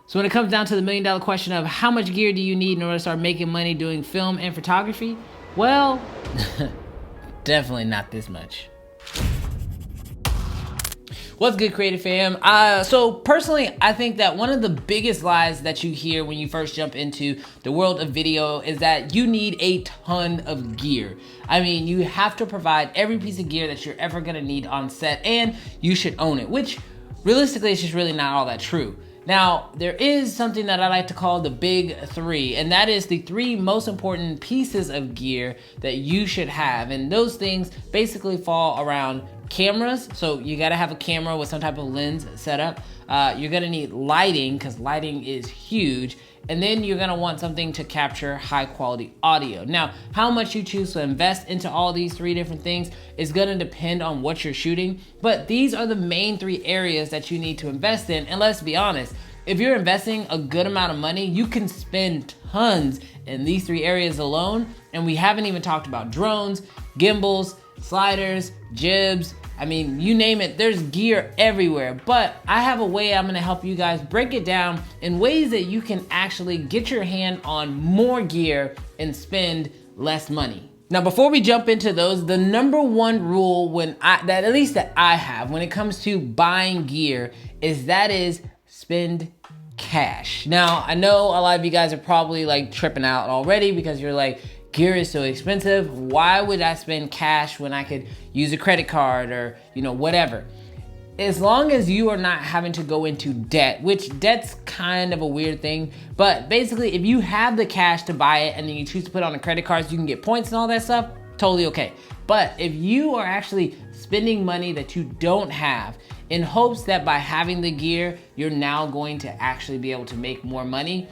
So when it comes down to the $1,000,000 question of how much gear do you need in order to start making money doing film and photography? Well, definitely not this much. What's good, creative fam? So personally, I think that one of the biggest lies that you hear when you first jump into the world of video is that you need a ton of gear. I mean, you have to provide every piece of gear that you're ever gonna need on set, and you should own it, which realistically is just really not all that true. Now, there is something that I like to call the big three, and that is the three most important pieces of gear that you should have. And those things basically fall around cameras. So you gotta have a camera with some type of lens set up. You're gonna need lighting, because lighting is huge. And then you're gonna want something to capture high quality audio. Now, how much you choose to invest into all these three different things is gonna depend on what you're shooting, but these are the main three areas that you need to invest in. And let's be honest, if you're investing a good amount of money, you can spend tons in these three areas alone. And we haven't even talked about drones, gimbals, sliders, jibs. I mean, you name it, there's gear everywhere. But I have a way I'm gonna help you guys break it down in ways that you can actually get your hand on more gear and spend less money. Now, before we jump into those, the number one rule that I have when it comes to buying gear is spend cash. Now, I know a lot of you guys are probably like tripping out already because you're like, gear is so expensive. Why would I spend cash when I could use a credit card or, whatever? As long as you are not having to go into debt, which debt's kind of a weird thing, but basically if you have the cash to buy it and then you choose to put it on a credit card so you can get points and all that stuff, totally okay. But if you are actually spending money that you don't have in hopes that by having the gear, you're now going to actually be able to make more money,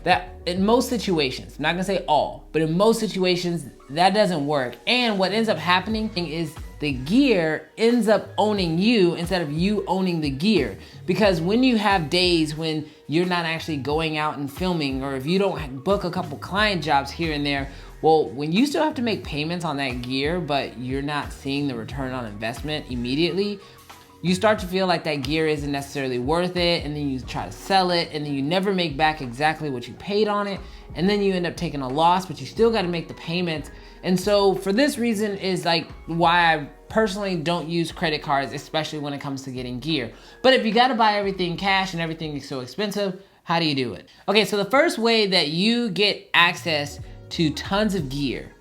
that in most situations, I'm not gonna say all, but in most situations, that doesn't work. And what ends up happening is the gear ends up owning you instead of you owning the gear. Because when you have days when you're not actually going out and filming, or if you don't book a couple client jobs here and there, well, when you still have to make payments on that gear, but you're not seeing the return on investment immediately, you start to feel like that gear isn't necessarily worth it, and then you try to sell it, and then you never make back exactly what you paid on it, and then you end up taking a loss, but you still gotta make the payments. And so for this reason is like why I personally don't use credit cards, especially when it comes to getting gear. But if you gotta buy everything cash and everything is so expensive, how do you do it? Okay, so the first way that you get access to tons of gear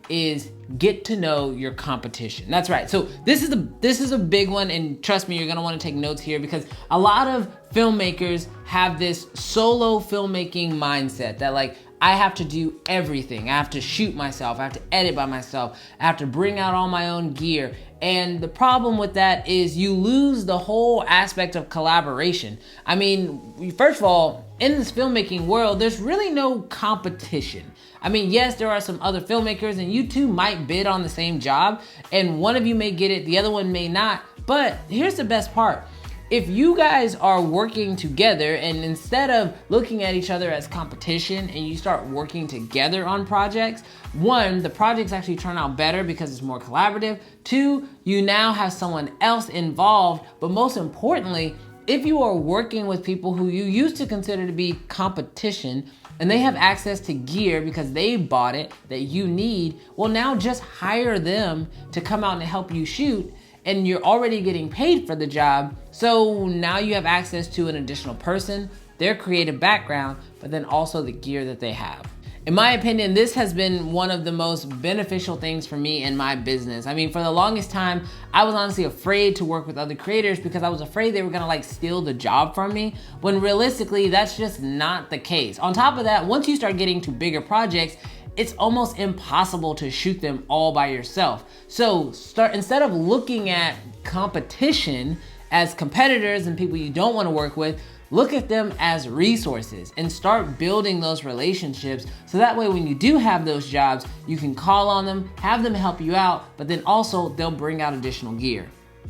is get to know your competition. That's right. So this is a big one, and trust me, you're gonna want to take notes here, because a lot of filmmakers have this solo filmmaking mindset that like, I have to do everything. I have to shoot myself. I have to edit by myself. I have to bring out all my own gear. And the problem with that is you lose the whole aspect of collaboration. I mean, first of all, in this filmmaking world, there's really no competition. I mean, yes, there are some other filmmakers and you two might bid on the same job and one of you may get it, the other one may not. But here's the best part. If you guys are working together and instead of looking at each other as competition and you start working together on projects, one, the projects actually turn out better because it's more collaborative. Two, you now have someone else involved. But most importantly, if you are working with people who you used to consider to be competition and they have access to gear because they bought it that you need, well, now just hire them to come out and help you shoot, and you're already getting paid for the job. So now you have access to an additional person, their creative background, but then also the gear that they have. In my opinion, this has been one of the most beneficial things for me in my business. I mean, for the longest time, I was honestly afraid to work with other creators because I was afraid they were gonna like steal the job from me, when realistically, that's just not the case. On top of that, once you start getting to bigger projects, it's almost impossible to shoot them all by yourself. So instead of looking at competition as competitors and people you don't want to work with, look at them as resources and start building those relationships. So that way, when you do have those jobs, you can call on them, have them help you out, but then also they'll bring out additional gear.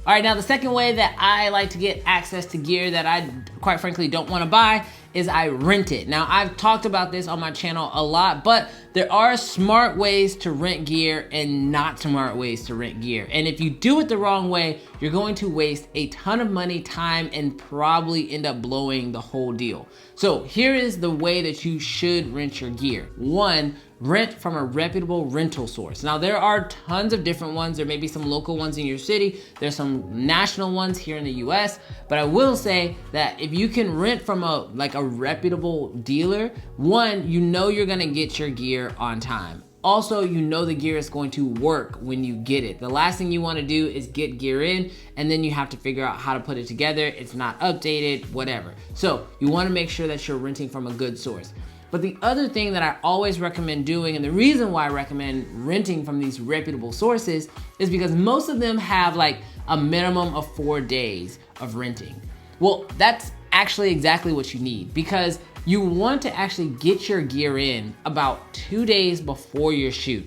All right, now the second way that I like to get access to gear that I quite frankly don't want to buy is I rent it. Now, I've talked about this on my channel a lot, but there are smart ways to rent gear and not smart ways to rent gear. And if you do it the wrong way, you're going to waste a ton of money, time, and probably end up blowing the whole deal. So here is the way that you should rent your gear. One, rent from a reputable rental source. Now, there are tons of different ones. There may be some local ones in your city. There's some national ones here in the US, but I will say that if you can rent from a reputable dealer, one, you know you're gonna get your gear on time. Also, you know the gear is going to work when you get it. The last thing you want to do is get gear in and then you have to figure out how to put it together. It's not updated, whatever. So you want to make sure that you're renting from a good source. But the other thing that I always recommend doing, and the reason why I recommend renting from these reputable sources, is because most of them have like a minimum of 4 days of renting. Well, that's actually exactly what you need, because you want to actually get your gear in about 2 days before your shoot.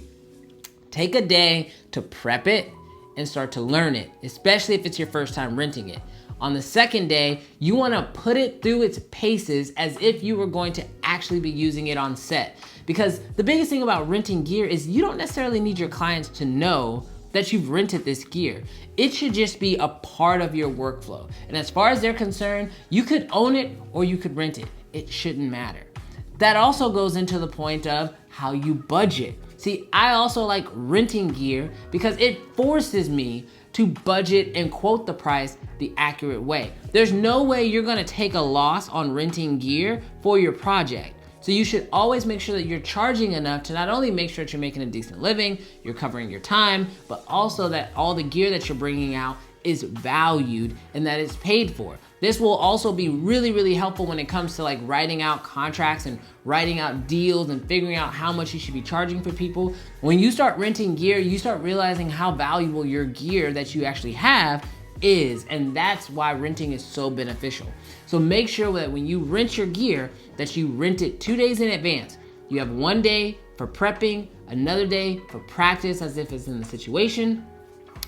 Take a day to prep it and start to learn it, especially if it's your first time renting it. On the second day, you want to put it through its paces as if you were going to actually be using it on set. Because the biggest thing about renting gear is you don't necessarily need your clients to know that you've rented this gear. It should just be a part of your workflow. And as far as they're concerned, you could own it or you could rent it. It shouldn't matter. That also goes into the point of how you budget. See, I also like renting gear because it forces me to budget and quote the price the accurate way. There's no way you're gonna take a loss on renting gear for your project. So you should always make sure that you're charging enough to not only make sure that you're making a decent living, you're covering your time, but also that all the gear that you're bringing out is valued and that it's paid for. This will also be really, really helpful when it comes to like writing out contracts and writing out deals and figuring out how much you should be charging for people. When you start renting gear, you start realizing how valuable your gear that you actually have is, and that's why renting is so beneficial. So make sure that when you rent your gear, that you rent it 2 days in advance. You have 1 day for prepping, another day for practice as if it's in the situation.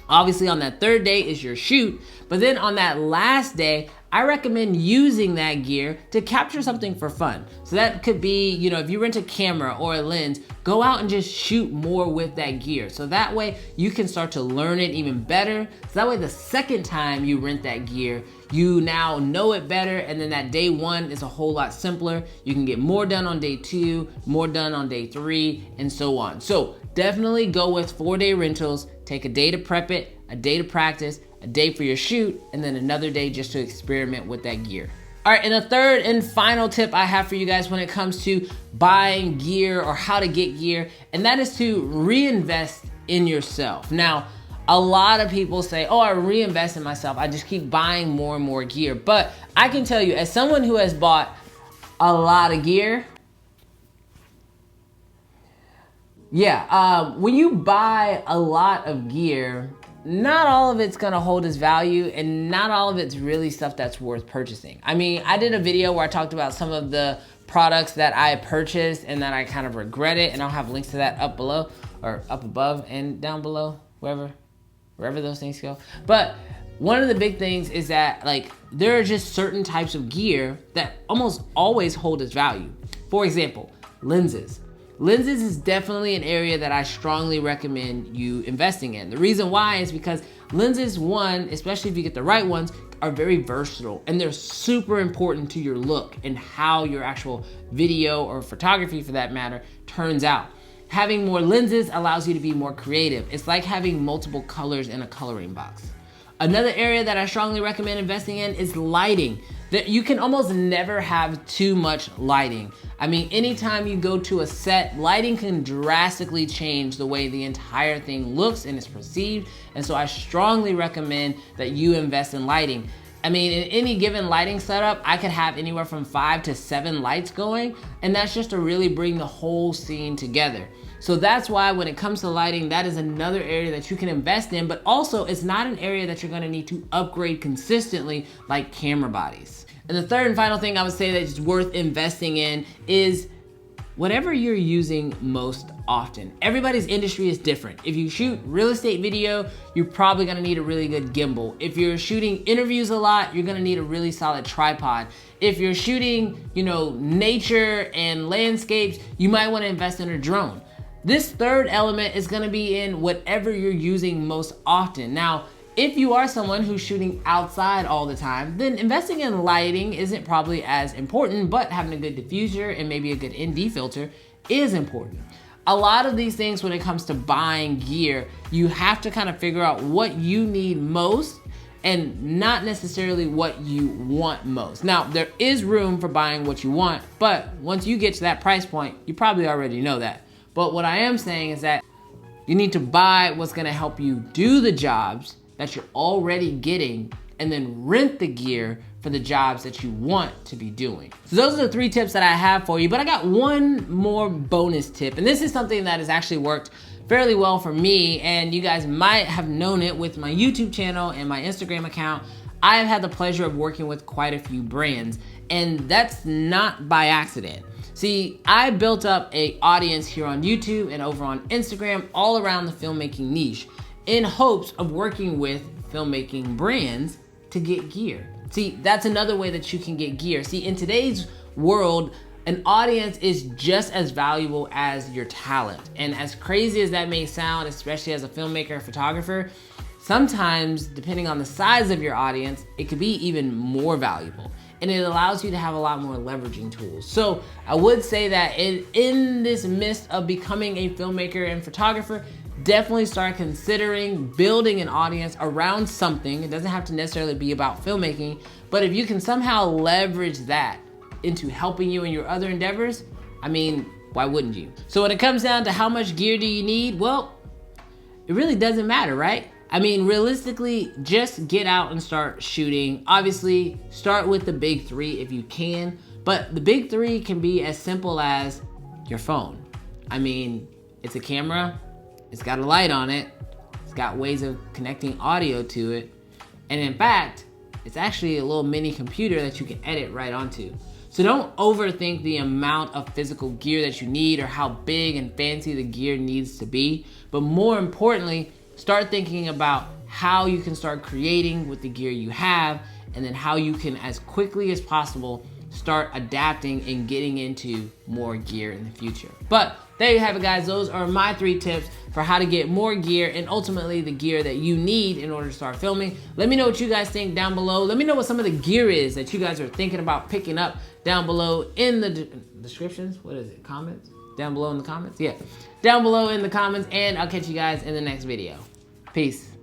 Obviously on that third day is your shoot, but then on that last day, I recommend using that gear to capture something for fun. So that could be, you know, if you rent a camera or a lens, go out and just shoot more with that gear. So that way you can start to learn it even better. So that way the second time you rent that gear, you now know it better, and then that day one is a whole lot simpler. You can get more done on day 2, more done on day 3, and so on. So definitely go with 4-day rentals. Take a day to prep it, a day to practice, a day for your shoot, and then another day just to experiment with that gear. All right, and a third and final tip I have for you guys when it comes to buying gear or how to get gear, and that is to reinvest in yourself. Now, a lot of people say, oh, I reinvest in myself. I just keep buying more and more gear. But I can tell you, as someone who has bought a lot of gear, when you buy a lot of gear, not all of it's gonna hold its value, and not all of it's really stuff that's worth purchasing. I mean, I did a video where I talked about some of the products that I purchased and that I kind of regret it, and I'll have links to that up below, or up above and down below, wherever those things go. But one of the big things is that like there are just certain types of gear that almost always hold its value. For example, lenses. Lenses is definitely an area that I strongly recommend you investing in. The reason why is because lenses, one, especially if you get the right ones, are very versatile, and they're super important to your look and how your actual video or photography for that matter turns out. Having more lenses allows you to be more creative. It's like having multiple colors in a coloring box. Another area that I strongly recommend investing in is lighting. That you can almost never have too much lighting. I mean, anytime you go to a set, lighting can drastically change the way the entire thing looks and is perceived. And so I strongly recommend that you invest in lighting. I mean, in any given lighting setup, I could have anywhere from 5 to 7 lights going, and that's just to really bring the whole scene together. So that's why when it comes to lighting, that is another area that you can invest in, but also it's not an area that you're gonna need to upgrade consistently like camera bodies. And the third and final thing I would say that is worth investing in is whatever you're using most often. Everybody's industry is different. If you shoot real estate video, you're probably gonna need a really good gimbal. If you're shooting interviews a lot, you're gonna need a really solid tripod. If you're shooting, nature and landscapes, you might wanna invest in a drone. This third element is gonna be in whatever you're using most often. Now, if you are someone who's shooting outside all the time, then investing in lighting isn't probably as important, but having a good diffuser and maybe a good ND filter is important. A lot of these things, when it comes to buying gear, you have to kind of figure out what you need most and not necessarily what you want most. Now, there is room for buying what you want, but once you get to that price point, you probably already know that. But what I am saying is that you need to buy what's gonna help you do the jobs that you're already getting, and then rent the gear for the jobs that you want to be doing. So those are the 3 tips that I have for you, but I got one more bonus tip, and this is something that has actually worked fairly well for me, and you guys might have known it with my YouTube channel and my Instagram account. I have had the pleasure of working with quite a few brands, and that's not by accident. See, I built up an audience here on YouTube and over on Instagram all around the filmmaking niche, in hopes of working with filmmaking brands to get gear. See, that's another way that you can get gear. See, in today's world, an audience is just as valuable as your talent. And as crazy as that may sound, especially as a filmmaker or photographer, sometimes, depending on the size of your audience, it could be even more valuable. And it allows you to have a lot more leveraging tools. So I would say that in this midst of becoming a filmmaker and photographer, definitely start considering building an audience around something. It doesn't have to necessarily be about filmmaking, but if you can somehow leverage that into helping you in your other endeavors, I mean, why wouldn't you? So when it comes down to how much gear do you need, well, it really doesn't matter, right? I mean, realistically, just get out and start shooting. Obviously, start with the big 3 if you can, but the big 3 can be as simple as your phone. I mean, it's a camera, it's got a light on it, it's got ways of connecting audio to it, and in fact, it's actually a little mini computer that you can edit right onto. So don't overthink the amount of physical gear that you need or how big and fancy the gear needs to be, but more importantly, start thinking about how you can start creating with the gear you have, and then how you can, as quickly as possible, start adapting and getting into more gear in the future. But there you have it, guys. Those are my 3 tips for how to get more gear and ultimately the gear that you need in order to start filming. Let me know what you guys think down below. Let me know what some of the gear is that you guys are thinking about picking up down below in the descriptions. What is it? Comments? Down below in the comments? Yeah. Down below in the comments, and I'll catch you guys in the next video. Peace.